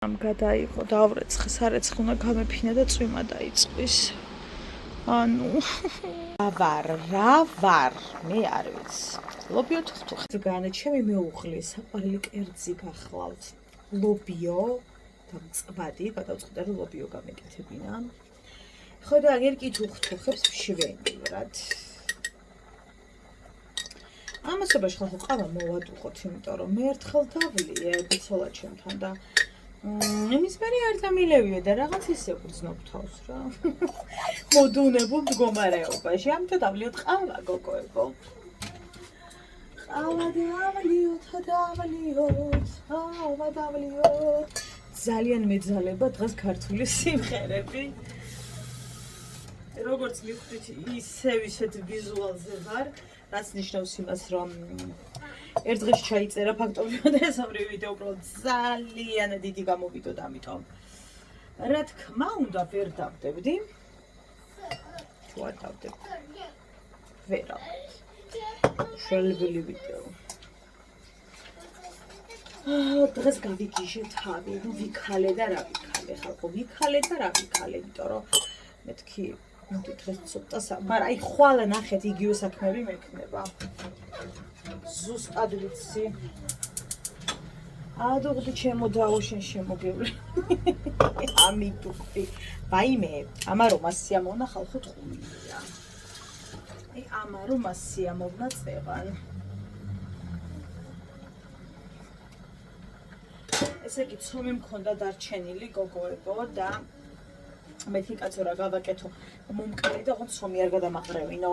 ამ გადაიღო დავრეცხე სარეცხი უნდა გამეფინა და წვიმა დაიწყვის. ანუ რა ვარ მე არ ვიცი. ლობიო თუხთუხი განაჩემი მეუღლე საყვარელი კერძი გახლავთ. ლობიო და მწვადი გადავწყვიტე რომ ლობიო გამეკეთებინა. ხო და აგერ კი თუხთუხებს მშვენივრად. ამასობაში ხალხო ყავა მოვადუხოთ, იმიტომ რომ მე ერთხელ დავლიე ბიცოლა ჩემთან და იმის მერე არ დამილევიო და რაღაც ისე ვგრძნობ თავს რა. მოდუნებულ მდგომარეობაში. ამიტომ დავლიოთ ყავა გოგოებო. ყავა დავლიოთ. ძალიან მეძალება დღეს ქართული სიმღერები. როგორც მივხვდით, ისეთ ვიზუალზე ვარ, რაც ნიშნავს იმას, რომ ერთ დღეში ჩაიწერა ფაქტობრივად ეს ორი ვიდეო უბრალოდ ძალიან დიდი გამოვიდოდა, ამიტომ რა თქმა უნდა ვერ დავდებდი. თუ არ დავდებდი. ვერა. შეიძლება ვიდეო. დღეს გავიგიჟე თავი, ნუ ვიქალე და რა ვიქალე, ხალხო, ვიქალე და რა ვიქალე, იმიტომ რომ მეთქი მოდი დღეს ცოტა მაგრამ აი ხვალ ნახეთ იგივე საქმეები მექნება. ზუსტად ვიცი. ადუღდი ჩემო დაუშენ შემოგევლე. ამიტუხი. ვაიმე, ამარომა სიამოვნა ხალხო თხუნია. აი ამარომა სიამოვნა წევან. ესე იგი ცომი მქონდა დარჩენილი გოგოებო და მეთქი კაცო რა გავაკეთო მომკალი და ოღონდ ცომი არ გადამაყრევინო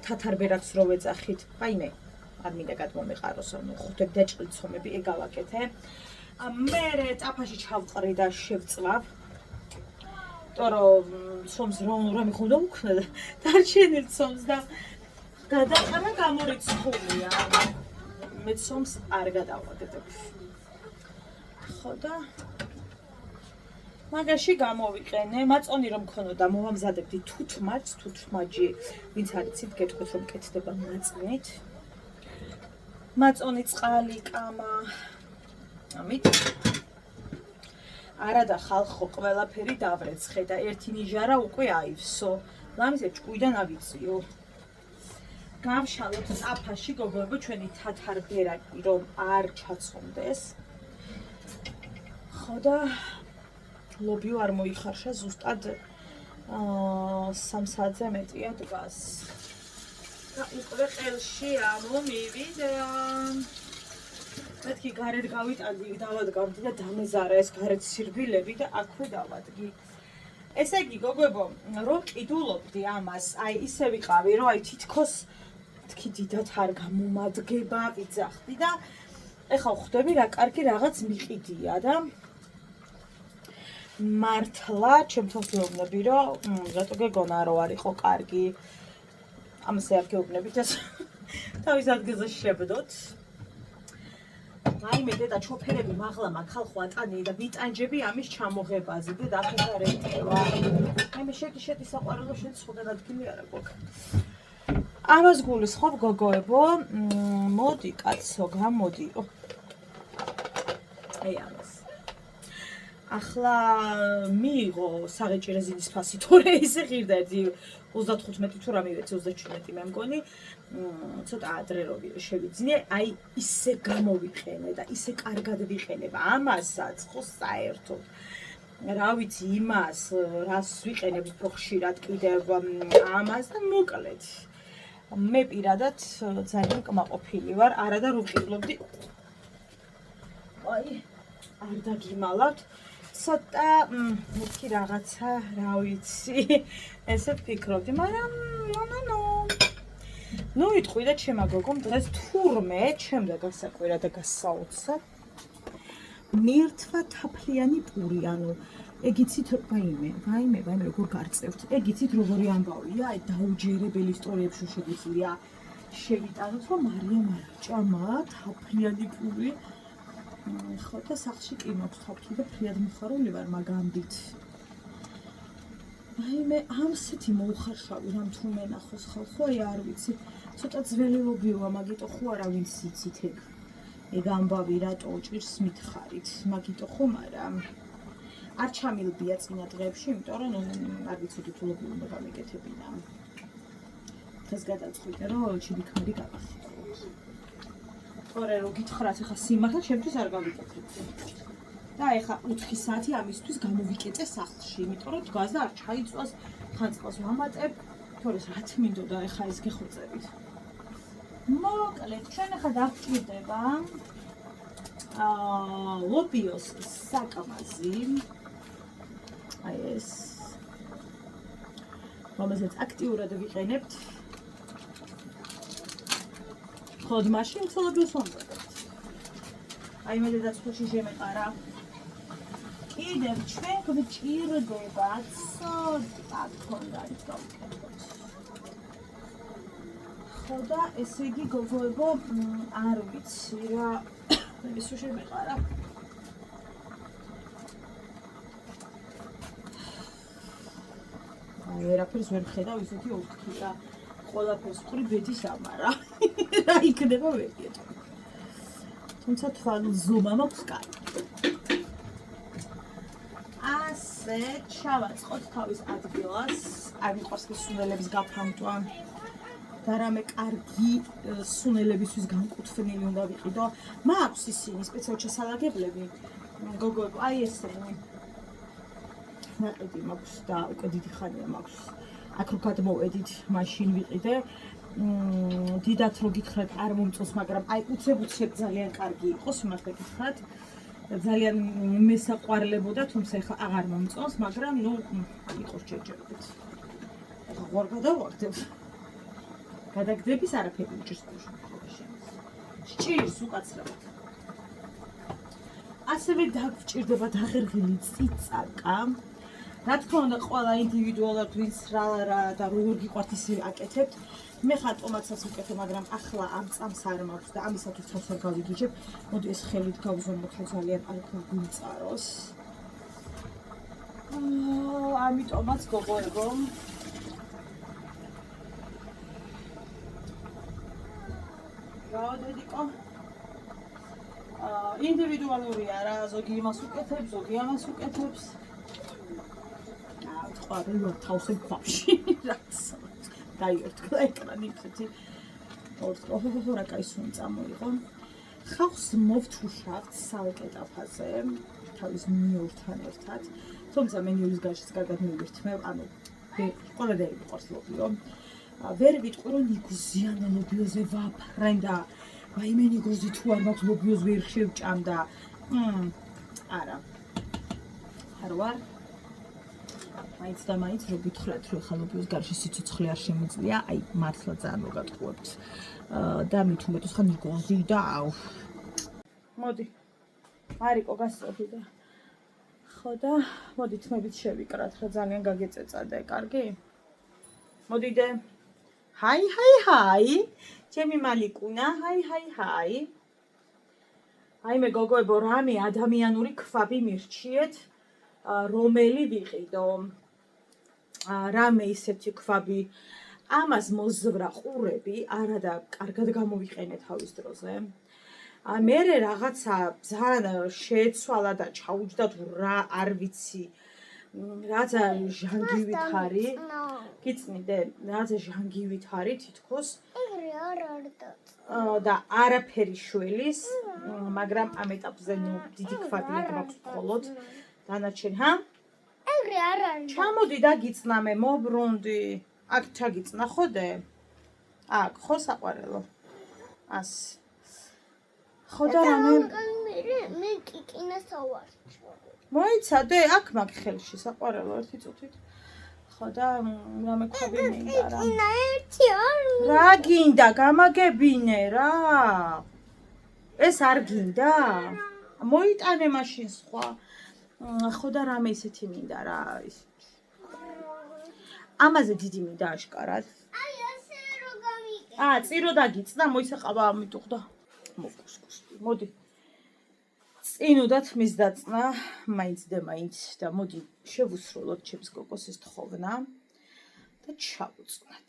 თათარბერაც რო ვეძახით. ვაიმე არ მინდა გადმომეყაროს, ანუ ხუთები დაჭრილი ცომები ეგავაკეთე. მერე წაფაში ჩავყრი და შევწვავ. თორე ცომს რა მიხუნდა უქნა და დარჩენილ ცომს და გადაყრა გამორიცხულია. მე ცომს არ გადავაგდებ. ხო და მაგაში გამოვიყენე, მაწონი რომ მქონოდა მოვამზადებდი თუთმაჯი, ვინც არიცით გეტყვით რომ კეთდება მაწნით. მაწონი, წყალი, კამა. ამით არადა ხალხო ყველაფერი დავრეცხე და ერთი ნიჟარა უკვე აივსო. ლამისე ჭკუიდან ავიწიო. გავშალოთ წაფაში გოგოებო ჩვენი თათარბერაკი რომ არ ჩაცომდეს. ხო და ლობიო არ მოიხარშა ზუსტად 3 საათზე მეტია დგას. და უკვე ყელში ამომივიდა. მეთქი გარეთ დავადგავდი და დამეზარა ეს გარეთ სირბილები და აქვე დავადგი. ესე იგი გოგოებო, რომ ყიდულობდი ამას, აი ისე ვიყავი, რომ აი თითქოს მეთქი დიდად არ გამომადგება, ვიძახდი და ეხლა ხვდები რა კარგი რაღაც მიყიდია და მართლა ჩემთვის გეუბნები რომ რატო გეგონა რომ არ იყო კარგი. ამაზე არ გეუბნებით ეს თავის ადგილზე შევდოთ. ვაიმე დედა ჩოფერები მაღლა მაქვს ხალხო ატანიე და ვიტანჯები ამის ჩამოღებაზე და ახლა არ ეტევა. ვაიმე შედი საყვარელო შენ სხვა ადგილი არა გვაქვს. ამას გულისხმობ გოგოებო, მოდი კაცო გამოდი. აი ამას ახლა მიიღო საღეჭი რეზინის ფასი, თორე ისე ღირდა ერთი 35 თუ რა მივეცი 37 მე მგონი, ცოტა ადრე რო შევიძინე, აი ისე გამოვიყენე და ისე კარგად ვიყენებ ამასაც ხო საერთოდ. რა ვიცი იმას, რას ვიყენებ უფრო ხშირად კიდევ ამას და მოკლედ. მე პირადად ძალიან კმაყოფილი ვარ, არა და რო ვყიდულობდი. აი არ დაგიმალავთ. ცოტა მეთქი რაღაცა რა ვიცი ესე ვფიქრობდი, მაგრამ ნუ იტყვი და ჩემო გოგომ დღეს თურმე ჩემდა გასაკვირა და გასაოცარ მირთვა თაფლიანი პური, ანუ ეგ იცით ვაიმე როგორ გარწევთ, ეგ იცით როგორი ამბავია, აი დაუჯერებელი ისტორიებში შეგვიძლია შევიტანოთ, რომ მარიამ არაჭამა თაფლიანი პური. ხო და სახლში კი მაქვს თაფლი და ფრიად მხარული ვარ მაგამდით. ვაიმე ამსეთი მოუხარშავი რამ თუ მენახოს ხალხო, აი არ ვიცი, ცოტა ძველი ლობიოა, მაგიტო ხო არა ვინც იცით ეგ. ეგ ამბავი რატო ჭირს მითხარით, მაგიტო ხომ არა? არ ჩამილბია წინა დღეებში, იმიტომ რომ არ ვიცოდი თუ ლობი უნდა გამეკეთებინა. დღეს გადაწყვიტე რომ ჩიბიქარი გავახსოვოთ. თორე რომ გითხრათ ახლა სიმართლე ჩემთვის არ გავიკეთებდი. და ეხლა 4 საათი ამისთვის გამოვიკეტე სახლში, იმიტომ რომ დგას და არ ჩაიწვას, ხან წყალს ვამატებ, თორე რაც მინდოდა ეხლა ეს გეხვეწებით. მოკლედ, ჩვენ ახლა დავჭირდება ლობიოს საკამაზი. აი ეს რომელსაც აქტიურად ვიყენებთ. ხოდ მაშინ ცოლობილს ვამბობთ. აი მე დედაცხოვში შემეყარა. კიდევ ჩვენ გვჭირდება ცოტა ქონდა ის გავკეთოთ. ხოდა ესე იგი გოგოებო არ ვიცი რა მე სულ შემეყარა. ვერაფერს ვერ ხედავ ისეთი ოქი რა. ყველაფერს ყრი ბედის ამარა. რა იქნება ვერ გეტყვი. თუმცა თვალზომა მაქვს კარი. ასე ჩავაწყოთ თავის ადგილას. არ მიყვარს სუნელების გაფრამტვა. და რამე კარგი სუნელებისთვის განკუთვნილი უნდა ვიყიდო. მაქვს ისინი სპეციალურად შესალაგებლები. გოგოებო, აი ესენი. ნაყიდი მაქვს და უკვე დიდი ხანია მაქვს. აქ რო გადმოვედით, მაშინ ვიყიდე. დიდათ რო გითხრათ არ მომწონს, მაგრამ აი უცებ ძალიან კარგი იყო, სიმართლე გითხრათ. ძალიან მესაყვარლებოდა, თუმცა ეხლა აღარ მომწონს, მაგრამ ნუ იყო შეჯერებით. ეხლა ვარ გადავაგდებ. გადაგდების არაფერი უჭირს ბავშვებში. სჭირს უკაცრავად. ასევე დაგვჭირდება დაღერღილი წიწაკა. რა თქმა უნდა, ყველა ინდივიდუალურად ვინც რა და როგორ გიყვართ ისე აკეთებთ. მე ხა ტომატსაც ვიკეთებ, მაგრამ ახლა ამ წამს არ მაქვს და ამისათვის თავს არ გავიგიჟებ. მოდი ეს ხელით გავზომოთ, რომ ძალიან არ გვიმწაროს. ამიტომაც გოგოებო რაოდენიკო ინდივიდუალურია რა, ზოგი იმას უკეთებს, ზოგი ამას უკეთებს. თქვა რა თავზე ქვაში რაც დაიერთქლა ეკრანი ფეთი. ოღონდ რა კაი სუნი წამოიღო. ხავს მოვთუშავთ სალკეტაფაზე თავის მიორთან ერთად. თუმცა მენიულის გარშეც კარგად მივირთმევ, ანუ ყველადერი მიყვარს ლობიო. ვერ ვიტყვი რომ ნიგოზიანო ლობიოზე ვაფრენ და აი მე ნიგოზი თუ არ მაქვს ლობიოს ვერ შევჭამდა. არა. არ ვარ. მაინც და მაინც რო გითხრათ რომ ხა ლობიოს გარშე სიცოცხლე არ შემიძლია, აი მართლა ძალიან მოგატყუებთ. და მით უმეტეს ხა ნიგოზი და მოდი. მარიკო გასწოდი და ხო და მოდით მებით შევიკრათ რა ძალიან გაგეწეწადე, კარგი? მოდიდე. ჰაი. ჩემი მალიკუნა, ჰაი. აი მე გოგოებო, რამე ადამიანური ქვაბი მირჩიეთ, რომელი ვიყიდო. რამე ისეთი ქვაბი, ამას მოზვრა ყურები, არა და კარგად გამოვიყენე თავის დროზე. მერე რაღაცა ძალიან შეეცვალა და ჩაუჯდა თუ რა არ ვიცი. რაცა ჟანგივით არის. გიწმიდე, რაცა ჟანგივით არის თითქოს. და არაფერი შველის, მაგრამ ამ ეტაპზე ნუ დიდი ქვაბი მაქვს მხოლოდ. დანარჩენი, ეგრე არ არის. ჩამოდი და გიწნამე, მობრუნდი. აქ ჩაგიწნა ხოდე? აქ ხო საყვარელო. ასე. ხო და რამე მე კიკინას ავარჩევ. მოიცადე, აქ მაგ ხელში საყვარელო ერთი წუთით. ხო და რამე ქვაბი მინდა რა. კიკინა ერთი არ. რა გინდა, გამაგებინე რა. ეს არ გინდა? მოიტანე მაშინ სხვა. ხო და რამე ისეთი მინდა რა ის. ამაზე დიდი მინდა აშკარად. აი ასე რო გამიგე. წირო დაგიწნა, მოისაყავა ამიტუხდა. მოკუსკუსი. მოდი. წინუდათ მის დაწნა, მაინც და მოდი შევუსრულოთ ჩემს გოგოს ეს თხოვნა და ჩავუწვნათ.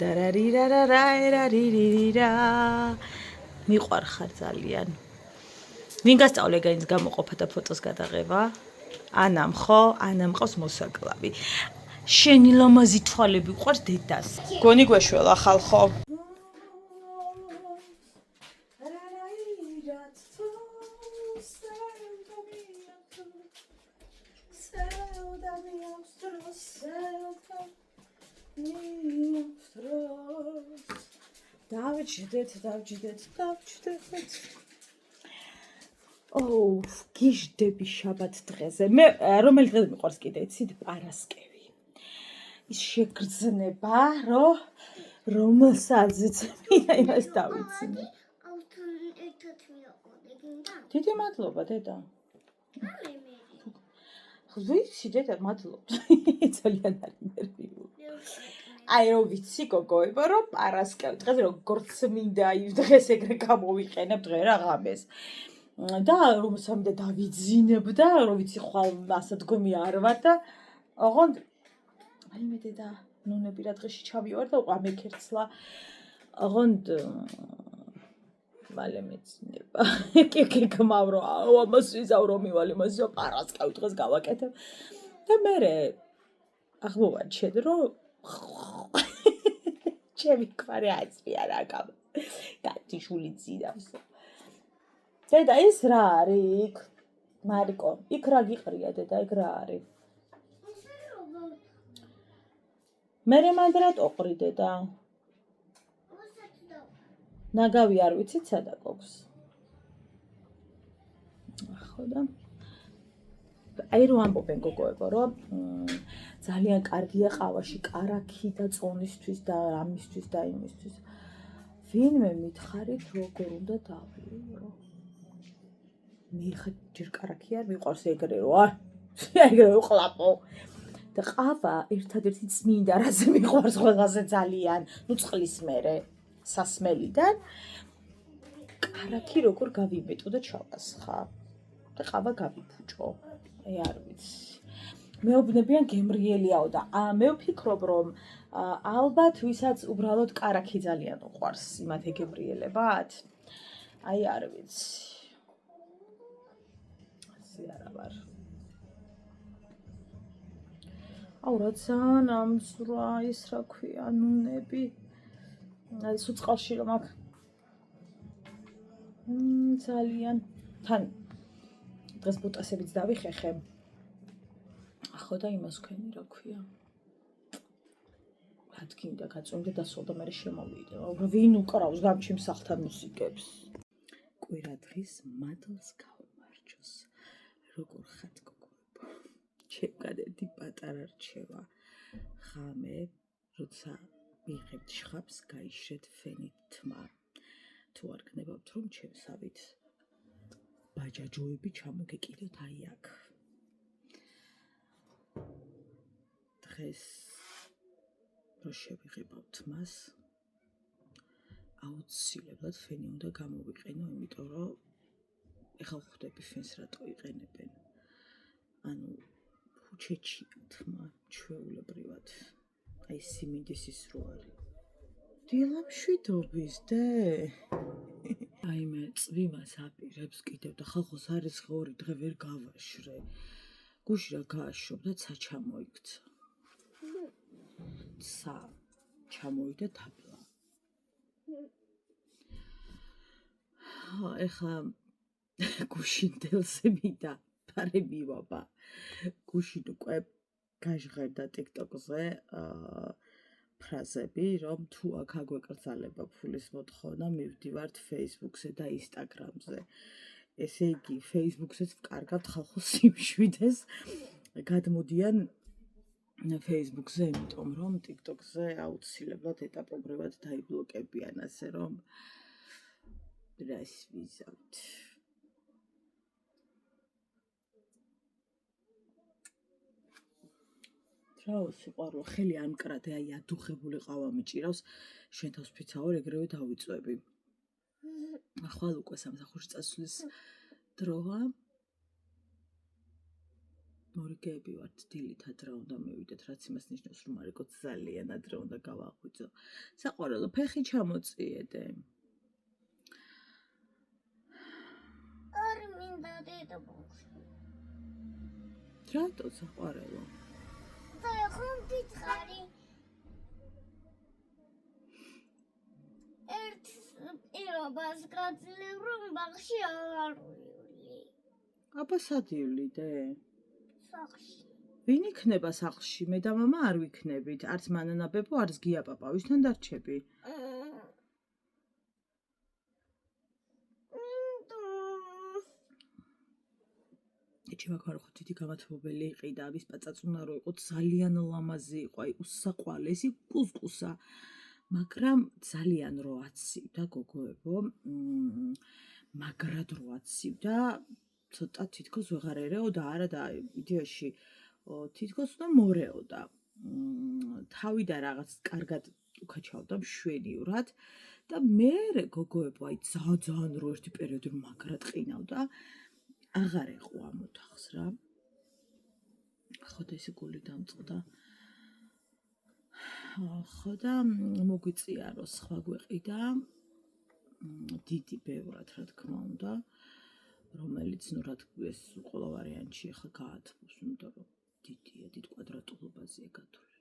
დარარირარარაერარირირა. მიყვარხარ ძალიან. ვინ გასწავლე გაინც გამოყოფა და ფოტოს გადაღება? ანამ ხო? ანამ ყავს მოსაკლავი. შენი ლამაზი თვალები ყავს დედას. გონი გვეშველა ხალხო. დავჯდეთ. გიჟდები შაბათ დღეზე. მე რომელი დღე მიყვარს კიდე იცით? პარასკევი. ის შეგრძნება, რომელსაც მინდა იმას დავიცინე. დიდი მადლობა, დედა. ვიცი, დედა, მადლობა. ძალიან არის ნერვიული. აი, რო ვიცი, გოგოებო, რომ პარასკევ დღეს როგორც მინდა იმ დღეს ეგრე გამოვიყენებ დღე რა ღამეს. და რომ სამინდა დავიძინებ და რომ ვიცი ხვალ ასადგომი არ ვარ და ოღონდ აი მე დედა ნუნები რა დღეში ჩავივარ და უყვა მეკერცლა ოღონდ მალე მეცნება კი გმავრო ამას ვიზავრო მივალ იმასო პარასკევ დღეს გავაკეთებ და მე აღმოვაჩენ რომ ჩემი კვარი აწვია რა გამ გატიშული ძინავს დედა ის რა არის იქ მარიკო იქ რა გიყრია დედა იქ რა არის მე მანდრატო ყრი დედა ნაგავი არ ვიცით სადა გოგს ხო და აი რომ ამბობენ გოგოებო რომ ძალიან კარგია ყავაში კარაქი და წონისთვის და ამისთვის და იმისთვის ვინმე მითხარით როგორ უნდა დავლიო მე ხა ჯერ კარაქი არ მიყვარს ეგრე რო არ ეგრე ვიყლაპო და ყავა ერთადერთი წმინდა რაზე მიყვარს ყველაზე ძალიან ნუ წყლის მერე სასმელიდან კარაქი როგორ გავიმეტო და ჩავასხა და ყავა გავიფუჭო აი არ ვიცი მეუბნებიან გემრიელიაო და მე ვფიქრობ რომ ალბათ ვისაც უბრალოდ კარაქი ძალიან უყვარს იმათ ეგემრიელებათ აი არ ვიცი ასე არა ვარ აუ რა ძალიან ამსვრა ის რა ქვია ნუნები სუწყალში რომ აქ ძალიან თან დღეს ბუტასებიც დავიხეხე ახო და იმას ქვენი რა ქვია ადგინდა გაწონდა დასვლა და მე შემოვიდე ვინ უკრავს გამჩემ სახლთან მუსიკებს კვირა დღის მადლს გავმარჯოს როგორ ხართ გოგოებო ჩემგადეთი პატარა რჩევა ღამე როცა მიღებთ შხაპს გაიშრეთ ფენით თმა თუ არ გნებავთ რომ ჩემსავით ბაჯაჯოები ჩამოგეკიდოთ აი აქ დღეს რო შევიღებავთ მას აუცილებლად ფენი უნდა გამოვიყენო იმიტომ რომ ეხლა ხვდები ფენს რატო იყენებენ ანუ ფუჩეჩი თმა ჩვეულებრივად აი სიმინდის ის რო არის დილამშვიდობის დე აი მე წვიმას აპირებს კიდევ და ხალხოს არის ღორი დღე ვერ გავაშრე გუში რა გააშრობ და ცა ჩამოიქცა ცა ჩამოვიდა თაბლა ეხლა გუშინდელზე მინდა ფარე მივაბა გუშინ უკვე გაჟღერდა TikTok-ზე ფრაზები რომ თუ აქ აგვეკრძალება ფულის მოთხოვნა მივდივართ Facebook-ზე და Instagram-ზე ესე იგი Facebook-ზეც ვკარგავთ ხალხოს სიმშვიდეს გადმოდიან Facebook-ზე იმიტომ რომ TikTok-ზე აუცილებლად ეტაპობრივად დაიბლოკებიან ასე რომ რას ვიზავთ რაო სიყვარულო ხელი არ მკრადე აი ადუხებული ყავა მიჭირავს შენ თავს ფიცავარ ეგრევე დავიწვევი ახვალ უკვე სამსახურში წასვლის დროა მორიგეები ვართ დილით ადრე უნდა მივიდეთ რაც იმას ნიშნავს რომ მარიკო ძალიან ადრე უნდა გავაღვიძო საყვარელო ფეხი ჩამოწიედე არ მინდა დედა რატო საყვარელო ხომ დიდხარი ერთ პირობას გაძლევ რომ ბაღში აღარ ვივლი აბა სადივლი დე სახლში ვინ იქნება სახლში მე და მამა არ ვიქნებით არც მანანა ბებო არც გია პაპა ვისთან დარჩები ეჩება ქარო ხო დიდი გამათბობელი იყიდა, ის პაწაწუნა რო იყო ძალიან ლამაზი იყო, აი უსაყვალესი კუსკუსა. მაგრამ ძალიან რო აცივდა გოგოებო, მაგრად რო აცივდა, ცოტა თითქოს ვეღარ ერეოდა, არა და ვიდეოში თითქოს უნდა მორეოდა. თავი და რაღაც კარგად უკაჩავდა მშვენივრად და მე გოგოებო, აი ძალიან რო ერთი პერიოდი მაგრად ყინავდა. აღარ ეყო ამ ოთახს რა. ხო და ესე გული დამწყდა. ხო და მოგვიწია რომ სხვა გვეყიდა დიდი ბევრად რა თქმა უნდა, რომელიც ნუ რა თქმა ეს ყველა ვარიანტში ახლა გაათბობს, იმიტომ რომ დიდია, დიდ კვადრატულობაზეა გათვლილი.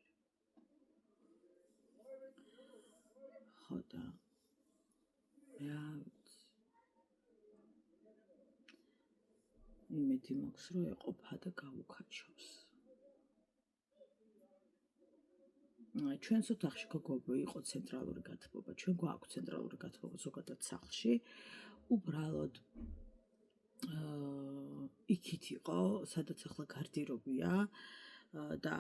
ხო და რა იმედი მაქვს რომ ეყოფა და გავუკაჩავს. ჩვენს ოთახში გოგოებო იყო ცენტრალური გათბობა, ჩვენ გვაქვს ცენტრალური გათბობა ზოგადად სახლში. უბრალოდ იქით იყო, სადაც ახლა გარდირობია და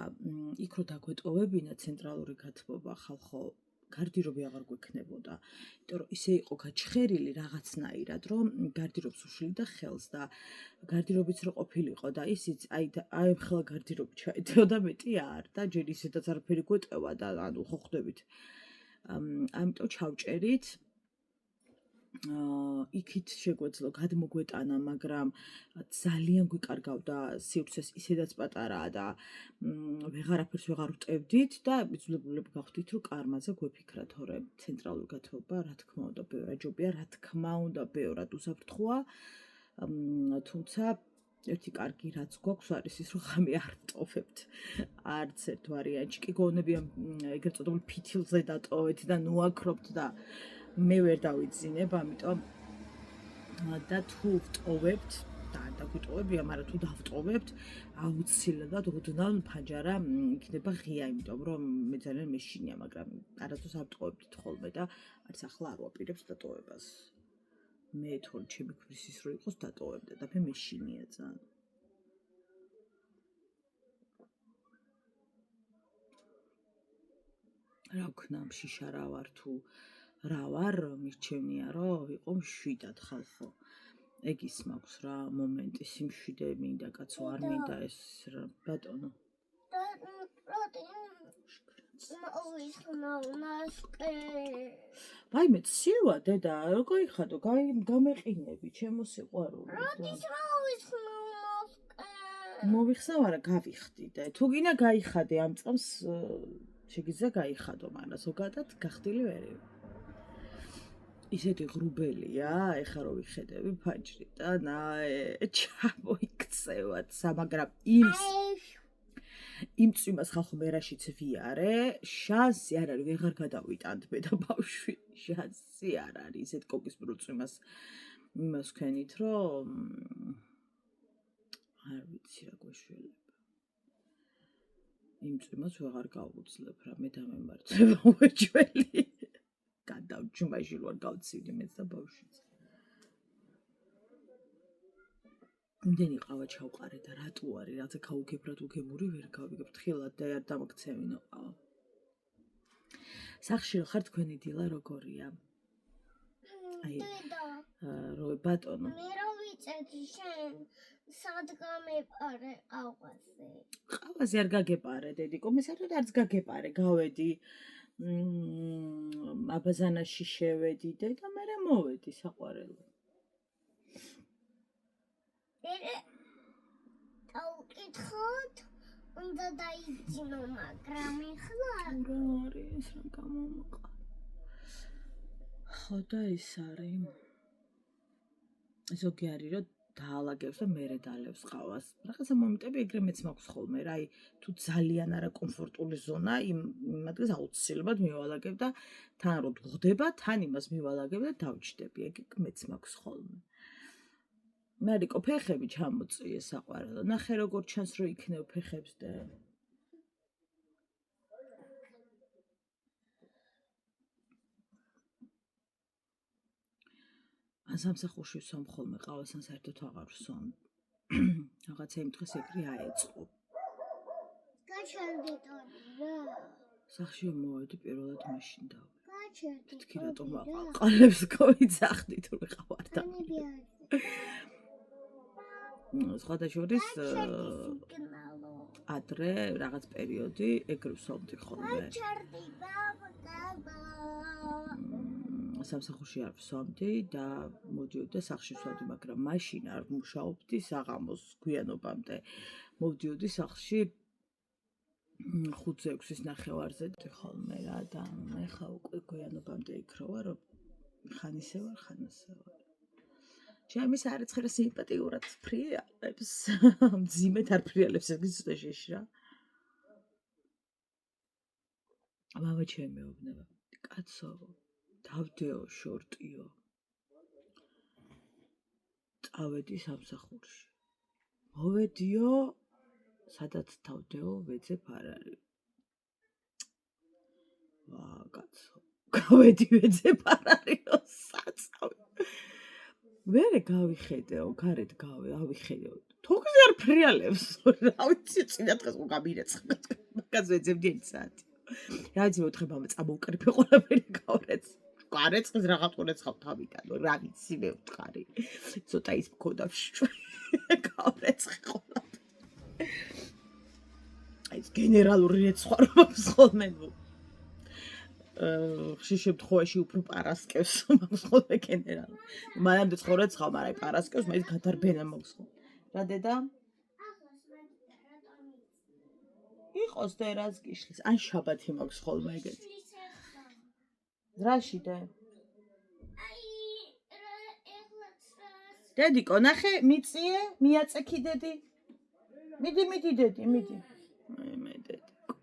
იქ რო დაგვეტოვებინა ცენტრალური გათბობა, ხალხო გარდირობი აღარ გვექნებოდა. იმიტომ რომ ისე იყო გაჩხერილი რაღაცნაირად, რომ გარდირობს უშლიდა ხელს და გარდირობიც რო ყოფილიყო და ისიც აი ხელა გარდირობი ჩაედეოდა მეტი არ და ჯერ ისედაც არაფერი გვეტევა და ანუ ხო ხვდებით. ამიტომ ჩავჭერით. იქით შეგვეძლო გადმოგვეტანა, მაგრამ ძალიან გვიკარგავდა სივრცეს, ისედაც პატარაა და ვეღარაფერს ვეღარ ვტევდით და იძულებულები გავხდით, რომ კარმაზე გვეფიქრა, თორემ ცენტრალური გათბობა, რა თქმა უნდა, ბევრად ჯობია, რა თქმა უნდა, ბევრად უსაფრთხოა, თუმცა ერთი კარგი რაც გვაქვს არის ის, რომ ღამე არ ვტოვებთ არც ერთ ვარიანტში. კი გონებია ეგრეთ წოდებული ფითილზე დატოვეთ და ნუაქრობთ და მე ვერ დავიძინებ, ამიტომ და თუ ვტოვებთ და დაგვიტოვებია, მაგრამ თუ დავტოვებთ, აუცილებლად ოდნავ ფანჯარა იქნება ღია, იმიტომ რომ მე ძალიან მეშინია, მაგრამ არასდროს არ ვტოვებთ ხოლმე და არც ახლა არ ვაპირებს დატოვებას. მე თორე ჩემი ქმრის ის რო იყოს დატოვებდა და მე მეშინია ძალიან. რა ვქნა, შიშა რა ვარ თუ რა ვარ, მირჩევნია რომ იყო მშვიდად ხალხო. ეგ ის მაქვს რა მომენტი, სიმშვიდე მინდა კაცო, არ მინდა ეს რა ბატონო. ვაიმე ცივა დედა, რო გაიხადო, გამეყინები ჩემო სიყვარული. მოვიხსნა, არა გავიხდი და თუ გინდა გაიხადე ამ წამს შეგიძლია გაიხადო, მაგრამ ზოგადად გახდილი ვერი. ისეთი ღრუბელია, ეხლა რო ვიხედები ფანჯრი და ჩამოიქცევათ, მაგრამ იმ წვიმას ხალხო მე რაშიც ვიარე, შანსი არ არის, ვეღარ გადავიტანთ მე და ბავშვი, შანსი არ არის ისეთ კოკისპრულ წვიმას იმას ვქენით, რომ არ ვიცი რა გვეშველება. იმ წვიმას ვეღარ გავუძლებ რა, მე დამემარცხება უეჭველი. გადავჯუმაში ვარ გავცივდი მეც და ბავშვიც. იმდენი ყავა ჩავყარე და რატო არის, რაცა გაუგებრად უგემური ვერ გავიგებ, თხილად და არ დამაქცევინო ყავა. სახში რო ხარ თქვენი დილა როგორია? აი, რო ბატონო. მე რო ვიწევდი შენ, სად გამეპარე ყავაზე? ყავაზე არ გაგეპარე, დედიკო, მე საერთოდ არც გაგეპარე, გავედი. აბაზანაში შევედი და მე მოვედი საყვარელო. დავკითხოთ, უნდა დაიძინო, მაგრამ ეხლა რა არის რა გამომყვა. ხო და ის არის. ზოგი არის რომ დაალაგებს და მერე დალევს ყავას. რაღაცა მომენტები ეგრე მეც მაქვს ხოლმე რა, აი თუ ძალიან არა კომფორტული ზონა, იმ ადგილას აუცილებლად მივალაგებ და თან რო გვხდება, თან იმას მივალაგებ და დავჭდები. ეგ მეც მაქვს ხოლმე. მარიკო ფეხები ჩამოწიე საყვარელო. ნახე როგორ ჩანს რომ იქნევ ფეხებს და ან სამსახურში ვსვამ ხოლმე ყავას, ან საერთოდ აღარ ვსვამ. რაღაცა იმ დღეს ეგრე აეწყო. გაჩერდი თორე რა. სახში მოვედი პირველად მაშინ და გაჩერდი. თქვი რატომ აყალებს გავიძახდი თუ ვიყავარ და სხვადასხვის ადრე რაღაც პერიოდი ეგრე ვსვამდი ხოლმე. გაჩერდი ბაბა. სამსახურში არ ვსვამდი და მოდიოდი და სახლში ვსვამდი, მაგრამ მაშინ არ ვმუშაობდი საღამოს გვიანობამდე. მოვდიოდი სახლში 5-6-ის ნახევარზე ხოლმე რა და ეხლა უკვე გვიანობამდე იქ რო ვარ, ხანისე ვარ, ხანასე ვარ. ჩემი სარეცხერე სიმპათიურად ფრიალებს, მძიმედ არ ფრიალებს, ეს გიცოდა შეში რა. მამა ჩემი მეუბნება, კაცო, დავდეო შორტიო. წავედი სამსახურში. მოვედიო, სადაც დავდეო, ვეძებ არ არის. ვა, კაცო, გავედი ვეძებ არ არისო, საწავი. მერე გავიხედეო, გარეთ ავიხედეო. თოქზე არ ფრიალებს, რა ვიცი, წინა დღეს უკვე გამირეცხა, მაგას ვეძებდი 1 საათი. რა ვიცი, მოთხე მამა წამოუკრიფე ყველაფერი გავრეც. გარეცხეს რაღაც ყურეცხავ თავიდან, რა ვიცი, მე ვთხარი. ცოტა ის მქონდა გავრეცხე ყველაფერი. აი ეს გენერალური რეცხვა რომ აქვს ხოლმე ნუ. ხშირ შემთხვევაში უფრო პარასკევს მაქვს ხოლმე გენერალი. მანამდე ცხოვრეცხავ, მაგრამ პარასკევს მაინც გადარბენა მაქვს ხოლმე. რა დედა? იყოს და რას გიშლის, ან შაბათი მაქვს ხოლმე ეგეთი. რაში და? დედიკო, ნახე, მიწიე, მიაწექი დედი. მიდი დედი, მიდი. მე დედიკო.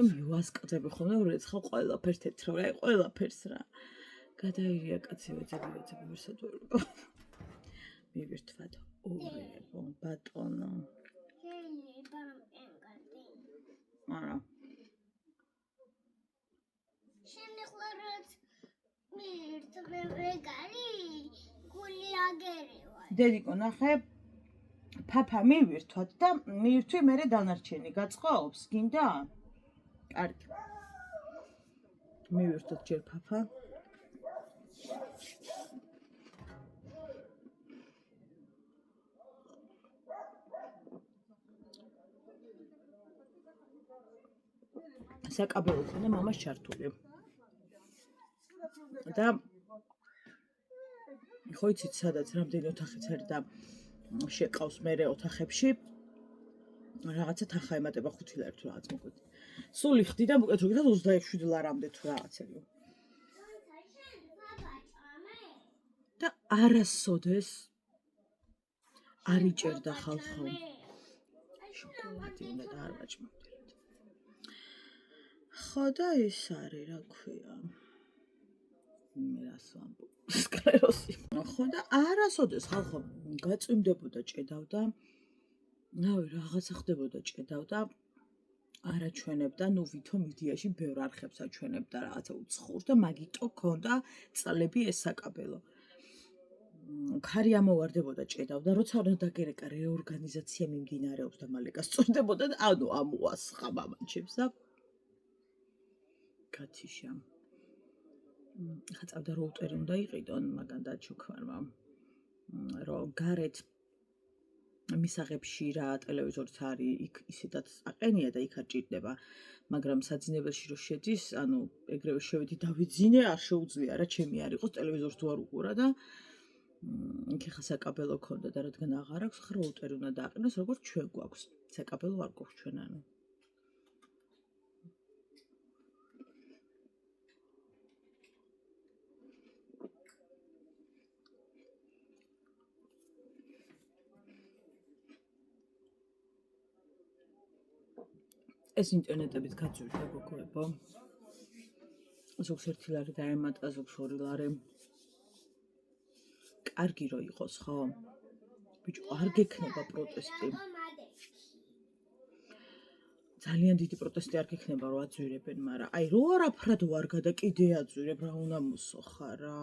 მივასკდები ხოლმე ვრეცხავ ყველაფერს თეთრ რა, ყველაფერს რა. გადაირია კაცი ვეძები ვერსად ვერ. მივირთვა და ორებო, ბატონო. არა. შემნეხლარად მივირთვე ვეგარი, გული აგერევა. დედიკო, ნახე, ფაფა მივირთვათ და მივირთვი მერე დანარჩენი გაწყობს, გინდა? კარგი. მივირთვათ ჯერ ფაფა. საკაბელო ქონდა მამას ჩართული. და ხო იცით, სადაც რამდენი ოთახიც არის და შეყავს მერე ოთახებში. რაღაცა თახა ემატება 5 ლარი თუ რაღაც მოკლედ. სული ხდი და მოკლედ როგითად 26 ლარამდე თუ რაღაცები. და არასოდეს არ იჭერდა ხალხო. შოკოლადი უნდა და არ ვაჭმევდით. ხო და ის არის, რა ქვია. მე რას ვამბობ? სკლეროზი. ხო და არასოდეს ხალხო გაწვიმდებოდა, ჭედავდა. რავი, რაღაცა ხდებოდა, ჭედავდა. არაჩვენებდა, ნუ ვითომ მიდიაში ბევრ არხებს აჩვენებდა რაღაცა უცხოურს და მაგიტო ქონდა წლები ეს საკაბელო. ქარი ამოვარდებოდა, ჭედავდა, როცა უნდა დაგერეკა რეორგანიზაცია მიმდინარეობს და მალე გასწორდებოდა და ანუ ამოასხა მამან ჩემს და კათიშა. ხა წავდა როუტერი უნდა იყიდონ, მაგან დაჩოქვარმა. რომ გარეთ მისაღებში რა ტელევიზორიც არის, იქ ისედაც აყენია და იქ არ ჭირდება, მაგრამ საძინებელში რო შედის, ანუ ეგრევე შევედი დავიძინე, არ შეუძლია რა, ჩემი არ იყოს, ტელევიზორს თუ არ უყურა და იქ ხა საკაბელო ქონდა და რადგან აღარ აქვს, ხა როუტერი უნდა დააყენოს, როგორც ჩვენ გვაქვს. საკაბელო არ გვაქვს ჩვენ ანუ. ეს ინტერნეტებით გაძვირდა გოგოებო. ზოგს 1 ლარი დაემატა, ზოგს 2 ლარი. კარგი რო იყოს, ხო? ბიჭო, არ გექნება პროტესტი. ძალიან დიდი პროტესტი არ გექნება, რომ აძვირებენ, მაგრამ აი რო არაფრად ვარ გადა კიდე აძვირებ, რა უნდა მოსოხა რა.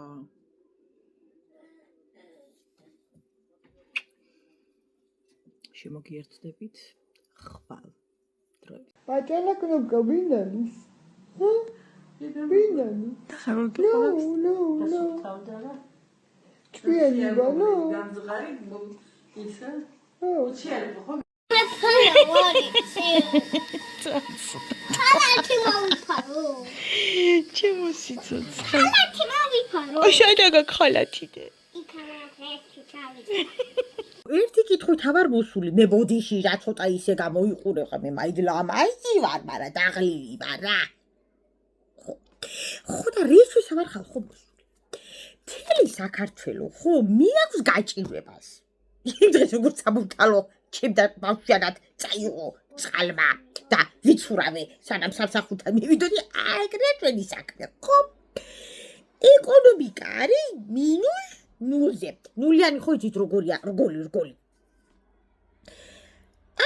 შემოგიერთდებით ხვალ დროებით. Πατένα κνοκαβίνανης. Βίνανης. No. Ჭკვიანი ბანო. გამზღარი ისა ხალათი მოვიფარო. ჩემო სიცოცხლე. ხალათი მოვიფარო. შედაგა ხალათიდე. ერთი კითხვით ავარ მოსული, მე ბოდიში რა ცოტა ისე გამოიყურება, მე მაიდლა ამაი ვარ, მაგრამ დაღლილი ვარ რა. ხო და რისთვის ავარ ხალხო მოსული? მთელი საქართველო ხო მიაქვს გაჭირვებას. იმ დღეს როგორც საბურთალო ჩემდა ბავშვიანად წაიღო წყალმა და ვიცურავე, სანამ სამსახურთან მივიდოდი, აგრეთვენი საქმე, ხო? ეკონომიკა არის მინუს ნულზე. ნულიანი ხო იცით როგორია, რგოლი.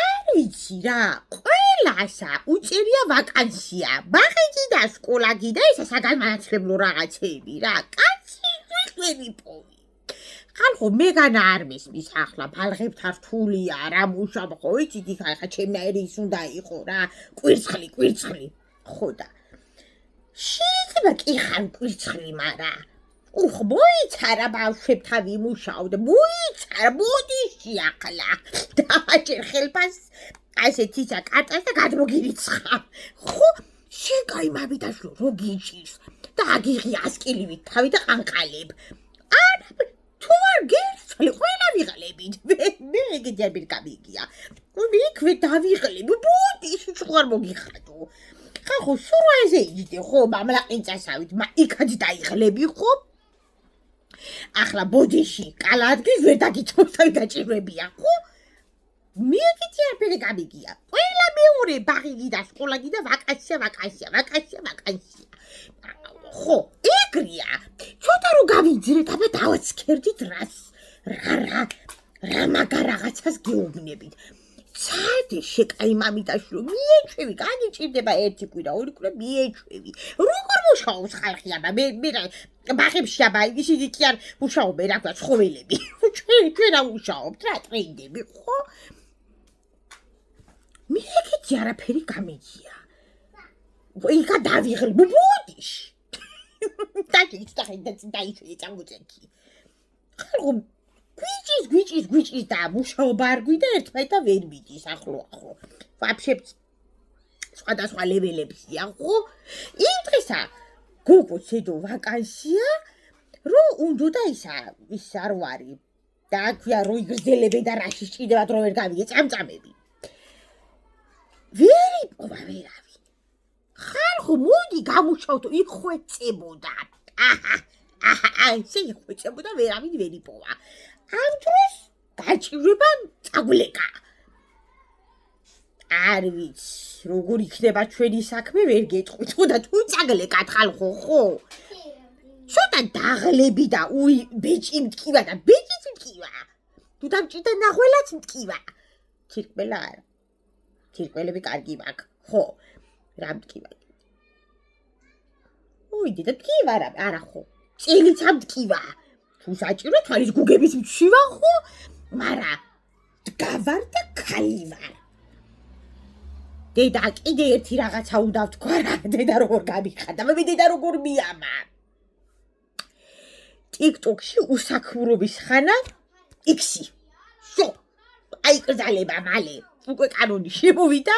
არ ვიცი რა, ყველასა უწევია ვაკანსია. ბაღი და სკოლა და ესა საგანმანათლებლო რაღაცები რა. კაცი ვიყვები პოვი. ხალხო მეგანა არ მისმის ახლა ბალღებთან რთულია რა მუშავ ხო იცით იქ ახლა ჩემნაირი ის უნდა იყო რა. კვირცხლი. ხო და შეიძლება კი ხან კვირცხლი, მაგრამ მოიცარა ბავშვებთან ვიმუშავდე, მოიცარა, ბოდიში ახლა. დააჭერ ხელფას ასეთ ისა კარტას და გადმოგირიცხა. ხო, შეკაიმავი დაშლო, რო გიჭირს. და აგიღი ასკილივით თავი და ყანყალებ. არა, თუ არ გერჩველი, ყველა ვიღლებით. მე ეგეჯერ გამიგია. იქვე დავიღლებ, ბოდიში ჩუღარ მოგიხატო. ხახო, სურვაზე იჯდე, ხო, მამლაყინწასავით, იქაც დაიღლები, ხო? ახლა ბოდიში კალადგის ვერ დაგიწევსავი დაჭირვებია, ხო? მიეკითი არაფერი გამიგია. ყველა მეორე ბაღი და სკოლა და ვაკანსია. ხო, ეგრია. ცოტა რო გავიძრეთ, აბა დავაცქერდით რას. რა მაგარ რაღაცას გეუბნებით. ცადე შეკაიმამიდაშლო, მიეჩვევი, განიჭირდება ერთი კვირა, ორი კვირა მიეჩვევი. როგორ მუშაობს ხალხი აბა, მე ბაღებში აბა ისინი კი არ მუშაობენ, რა ქვია, ცხოველები. ჩვენ რა მუშაობთ, რა ტრეიდები, ხო? მე ეგეთი არაფერი გამიგია. იქა დავიღლებ ბოდიში. დაიშველი წამოწექი. ხალხო გვიჭის და მუშაობა არ გვიდა ერთმანეთთან ვერ მიდის ახლო. ვაფშე სხვადასხვა ლეველებსია, ხო? იმ დღესა გოგო ცედო ვაკანსია, რო უნდა ის არ ვარი. და აქვია რო იგრძელებე და რაში სჭირდებათ რო ვერ გავიგე წამწამები. ვერ იპოვა ვერავინ. ხალხო მოდი გამუშავთო, იხვეწებოდა. შეიხვეწებოდა ვერავინ ვერ იპოვა. ამ დროს გაჭირვება წაგვლეკა. არ ვიცი, როგორ იქნება ჩვენი საქმე ვერ გეტყვით, ხო და თუ წაგლეკათ ხალხო, ხო? ცოტა დაღლები და ბეჭი მტკივა და ბეჭიც მტკივა. თუ დამჭირდა ნახველაც მტკივა. თირკმელა არა. თირკმელები კარგი მაქვს, ხო? რა მტკივა? და მტკივა არა ხო? წელიც ამტკივა. თუ საჭირო თვალის გუგების მჩივა, ხო? მარა გავარ და ქალი ვარ. დედა კიდე ერთი რაღაცა უნდა ვთქვა რა, დედა როგორ გამიხადა, მე დედა როგორ მიამა. TikTok-ში უსაქმრობის ხანა X-ი. შო, აიკრძალება მალე, უკვე კანონი შემოვიდა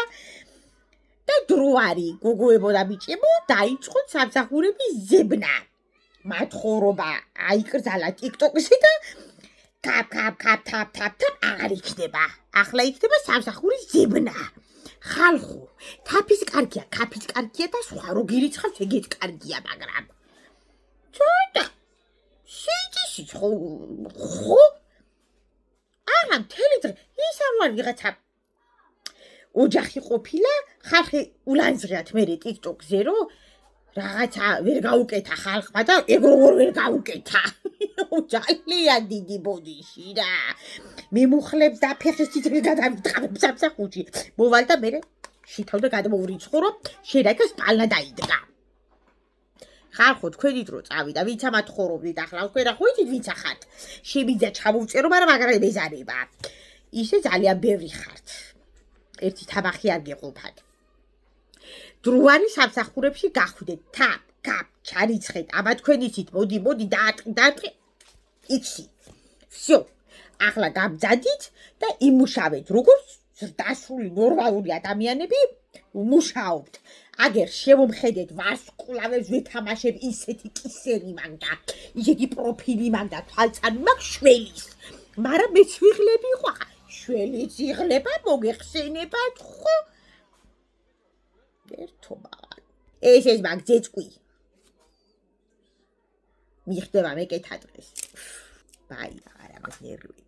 და დრო არის, გოგოებო და ბიჭებო, დაიწყოთ სამსახურების ზებნა. მათხოვრობა აიკრძალა TikTok-ში და თაფ აღარ იქნება. ახლა იქნება სამსახურის ზებნა. ხალხო, თაფის კარგია, კაფის კარგია და სხვა რო გირიცხავს ეგეც კარგია, მაგრამ ცოტა სიჯიშიც ხო? არა, მთელი დღე ის არ ვარ ვიღაცა ოჯახი ყოფილა, ხალხი ულანძღიათ მე TikTok-ზე რო რაღაცა ვერ გაუკეთა ხალხმა და ეგ როგორ ვერ გაუკეთა. ძალიან დიდი ბოდიში რა. მე მუხლებს და ფეხის ციცები გადავიტყავებ სამსახურში. მოვალ და მე შითავ და გადმოვრიცხო, რომ შენაიქა სპალნა დაიდგა. ხალხო, თქვენი დრო წავიდა, ვინც ამათ ხორობდით ახლა, თქვენ რა ხო იცით ვინც ახართ? შემიძლია ჩამოვწერო, მაგრამ აგრე მეზარება. ისე ძალიან ბევრი ხართ. ერთი თამახი არ გეყოფათ. დროანი სამსახურებში გახვიდეთ, თაფ, გაფ, ჩარიცხეთ, ამა თქვენ იცით, მოდი, დაატყი. იცი. всё. ახლა გამძადით და იმუშავეთ, როგორც ზრდასრული ნორმალური ადამიანები მუშაობთ. აგერ შევომხედეთ ვარსკვლავებს ვეთამაშებ, ისეთი კისერი მანდა, ისეთი პროფილი მანდა, თვალწარმი მაქვს შველის. მაგრამ მეც ვიღლები ხო? შველიც იღლება, მოგეხსენებათ ხო? ერთო მაღალ. ეს მაგ ძეწყვი. მიხდება მეკეთა დღეს. ბაი, არა მაგ ნერვი.